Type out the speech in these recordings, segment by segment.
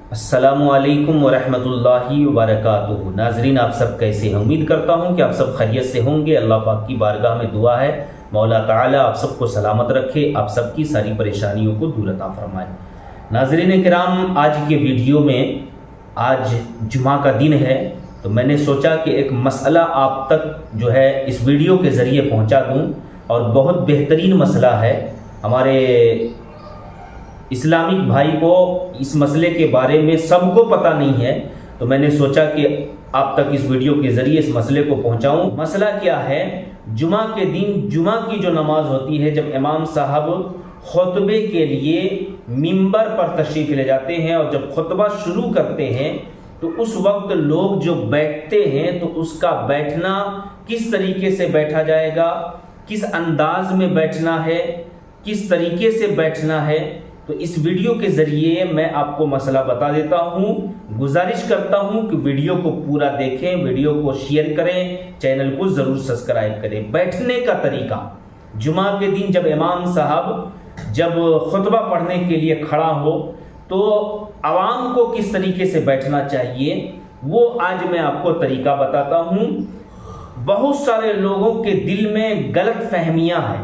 अस्सलामु अलैकुम वरहमतुल्लाहि वबरकातुहू। नाजरीन, आप सब कैसे हैं? उम्मीद करता हूँ कि आप सब खैरियत से होंगे। अल्लाह पाक की बारगाह में दुआ है मौला ताला आप सबको सलामत रखे, आप सबकी सारी परेशानियों को दूर अता फरमाए। नाजरीन किराम, आज के वीडियो में, आज जुमा का दिन है, तो मैंने सोचा कि एक मसला आप तक जो है इस वीडियो के ज़रिए पहुँचा दूँ, और बहुत बेहतरीन मसला है। हमारे इस्लामिक भाई को इस मसले के बारे में सबको पता नहीं है, तो मैंने सोचा कि आप तक इस वीडियो के ज़रिए इस मसले को पहुंचाऊं। मसला क्या है? जुमा के दिन जुमा की जो नमाज होती है, जब इमाम साहब खुतबे के लिए मिंबर पर तशरीफ़ ले जाते हैं और जब खुतबा शुरू करते हैं, तो उस वक्त लोग जो बैठते हैं, तो उसका बैठना किस तरीके से बैठा जाएगा, किस अंदाज में बैठना है, किस तरीके से बैठना है, तो इस वीडियो के ज़रिए मैं आपको मसला बता देता हूँ। गुजारिश करता हूँ कि वीडियो को पूरा देखें, वीडियो को शेयर करें, चैनल को ज़रूर सब्सक्राइब करें। बैठने का तरीका, जुमा के दिन जब इमाम साहब जब खुतबा पढ़ने के लिए खड़ा हो, तो आवाम को किस तरीके से बैठना चाहिए, वो आज मैं आपको तरीका बताता हूँ। बहुत सारे लोगों के दिल में गलत फहमियाँ हैं,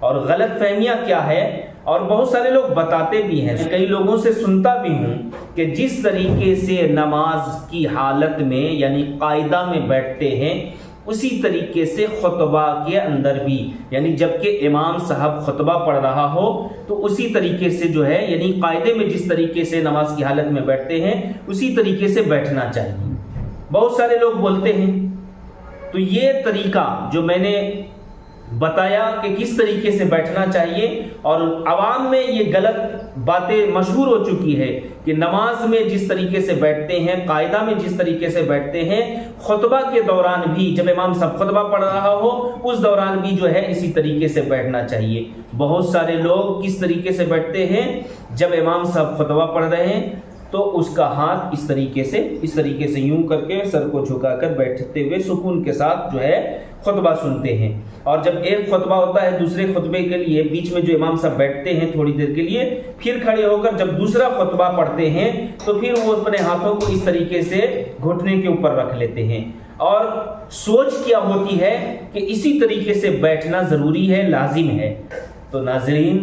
और गलत फहमियाँ क्या है, और बहुत सारे लोग बताते भी हैं, कई लोगों से सुनता भी हूँ कि जिस तरीके से नमाज की हालत में यानी कायदा में बैठते हैं, उसी तरीके से खुतबा के अंदर भी, यानी जबकि इमाम साहब खुतबा पढ़ रहा हो, तो उसी तरीके से जो है, यानी कायदे में जिस तरीके से नमाज की हालत में बैठते हैं, उसी तरीके से बैठना चाहिए। बहुत सारे लोग बोलते हैं। तो ये तरीका जो मैंने बताया कि किस तरीके से बैठना चाहिए, और आवाम में ये गलत बातें मशहूर हो चुकी है कि नमाज में जिस तरीके से बैठते हैं, कायदा में जिस तरीके से बैठते हैं, खुतबा के दौरान भी जब इमाम साहब खुतबा पढ़ रहा हो, उस दौरान भी जो है इसी तरीके से बैठना चाहिए। बहुत सारे लोग किस तरीके से बैठते हैं, जब इमाम साहब खुतबा पढ़ रहे हैं तो उसका हाथ इस तरीके से यूं करके सर को झुकाकर बैठते हुए सुकून के साथ जो है खुतबा सुनते हैं। और जब एक खुतबा होता है, दूसरे खुतबे के लिए बीच में जो इमाम साहब बैठते हैं थोड़ी देर के लिए, फिर खड़े होकर जब दूसरा खुतबा पढ़ते हैं, तो फिर वो अपने हाथों को इस तरीके से घुटने के ऊपर रख लेते हैं। और सोच क्या होती है कि इसी तरीके से बैठना ज़रूरी है, लाजिम है। तो नाज़रीन,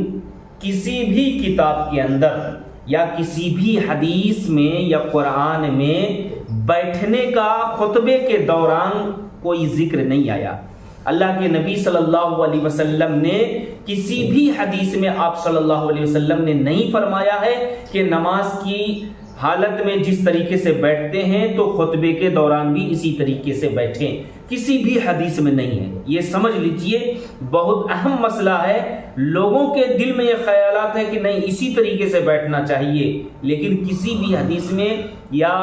किसी भी किताब के अंदर या किसी भी हदीस में या कुरान में बैठने का खुतबे के दौरान कोई जिक्र नहीं आया। अल्लाह के नबी सल्लल्लाहु अलैहि वसल्लम ने किसी भी हदीस में, आप सल्लल्लाहु अलैहि वसल्लम ने नहीं फरमाया है कि नमाज की हालत में जिस तरीके से बैठते हैं तो खुतबे के दौरान भी इसी तरीके से बैठें। किसी भी हदीस में नहीं है। ये समझ लीजिए, बहुत अहम मसला है। लोगों के दिल में ये ख्यालात है कि नहीं इसी तरीके से बैठना चाहिए, लेकिन किसी भी हदीस में या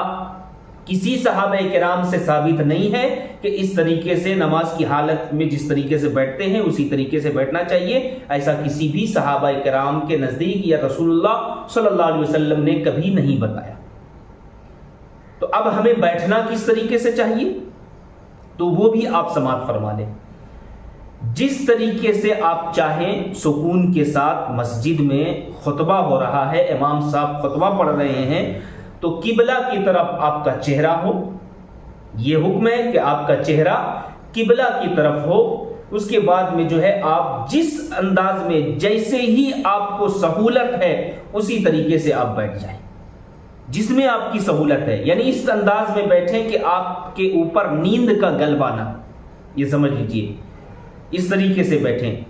किसी सहाबा किराम से साबित नहीं है कि इस तरीके से नमाज की हालत में जिस तरीके से बैठते हैं उसी तरीके से बैठना चाहिए। ऐसा किसी भी सहाबा किराम के नज़दीक या रसूलुल्लाह सल्लल्लाहु अलैहि वसल्लम ने कभी नहीं बताया। तो अब हमें बैठना किस तरीके से चाहिए, तो वो भी आप समाअत फरमा लें। जिस तरीके से आप चाहें, सुकून के साथ मस्जिद में खुतबा हो रहा है, इमाम साहब खुतबा पढ़ रहे हैं, तो किबला की तरफ आपका चेहरा हो। यह हुक्म है कि आपका चेहरा किबला की तरफ हो। उसके बाद में जो है आप जिस अंदाज में, जैसे ही आपको सहूलत है, उसी तरीके से आप बैठ जाएं, जिसमें आपकी सहूलत है। यानी इस अंदाज में बैठें कि आपके ऊपर नींद का गलबा ना, ये समझ लीजिए। इस तरीके से बैठें,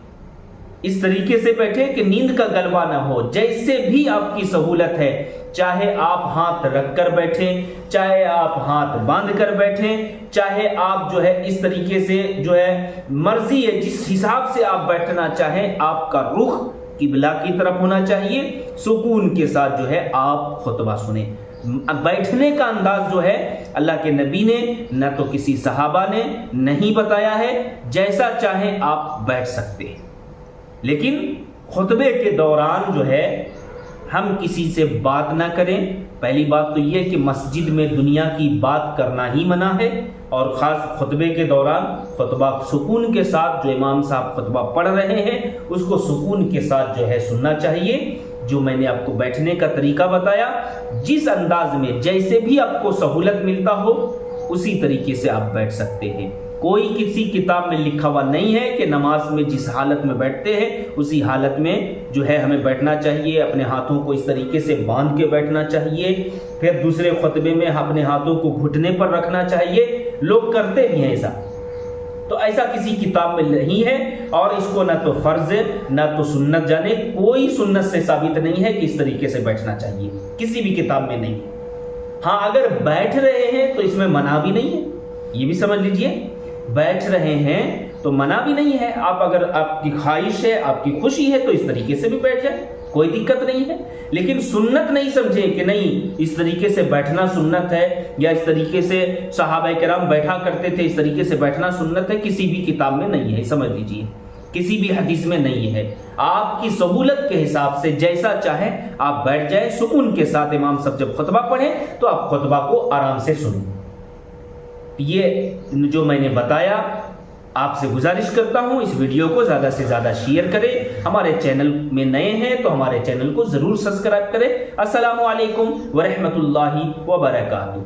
इस तरीके से बैठें कि नींद का गलबा ना हो। जैसे भी आपकी सहूलत है, चाहे आप हाथ रख कर बैठें, चाहे आप हाथ बांध कर बैठें, चाहे आप जो है इस तरीके से जो है, मर्जी है जिस हिसाब से आप बैठना चाहें, आपका रुख किबला की तरफ होना चाहिए। सुकून के साथ जो है आप खुतबा सुने। बैठने का अंदाज जो है अल्लाह के नबी ने न तो किसी सहाबा ने नहीं बताया है। जैसा चाहे आप बैठ सकते हैं, लेकिन खुतबे के दौरान जो है हम किसी से बात ना करें। पहली बात तो यह कि मस्जिद में दुनिया की बात करना ही मना है, और ख़ास खुतबे के दौरान खुतबा सुकून के साथ, जो इमाम साहब खुतबा पढ़ रहे हैं उसको सुकून के साथ जो है सुनना चाहिए। جو میں نے آپ کو بیٹھنے کا طریقہ بتایا، جس انداز میں جیسے بھی آپ کو سہولت ملتا ہو اسی طریقے سے آپ بیٹھ سکتے ہیں۔ کوئی کسی کتاب میں لکھا ہوا نہیں ہے کہ نماز میں جس حالت میں بیٹھتے ہیں اسی حالت میں جو ہے ہمیں بیٹھنا چاہیے، اپنے ہاتھوں کو اس طریقے سے باندھ کے بیٹھنا چاہیے، پھر دوسرے خطبے میں اپنے ہاتھوں کو گھٹنے پر رکھنا چاہیے۔ لوگ کرتے بھی ہیں ایسا، تو ایسا کسی کتاب میں نہیں ہے، اور اس کو نہ تو فرض نہ تو سنت، جانے کوئی سنت سے ثابت نہیں ہے کہ اس طریقے سے بیٹھنا چاہیے، کسی بھی کتاب میں نہیں۔ ہاں اگر بیٹھ رہے ہیں تو اس میں منع بھی نہیں ہے، یہ بھی سمجھ لیجئے، بیٹھ رہے ہیں تو منع بھی نہیں ہے۔ آپ اگر آپ کی خواہش ہے، آپ کی خوشی ہے تو اس طریقے سے بھی بیٹھ جائیں، کوئی دقت نہیں ہے۔ لیکن سنت نہیں سمجھے کہ نہیں اس طریقے سے بیٹھنا سنت ہے، یا اس طریقے سے صحابہ کرام بیٹھا کرتے تھے اس طریقے سے بیٹھنا سنت ہے، کسی بھی کتاب میں نہیں ہے، سمجھ لیجئے، کسی بھی حدیث میں نہیں ہے۔ آپ کی سہولت کے حساب سے جیسا چاہیں آپ بیٹھ جائیں، سکون کے ساتھ امام صاحب جب خطبہ پڑھیں تو آپ خطبہ کو آرام سے سنیں۔ یہ جو میں نے بتایا، آپ سے گزارش کرتا ہوں اس ویڈیو کو زیادہ سے زیادہ شیئر کریں۔ ہمارے چینل میں نئے ہیں تو ہمارے چینل کو ضرور سبسکرائب کریں۔ السلام علیکم ورحمۃ اللہ وبرکاتہ۔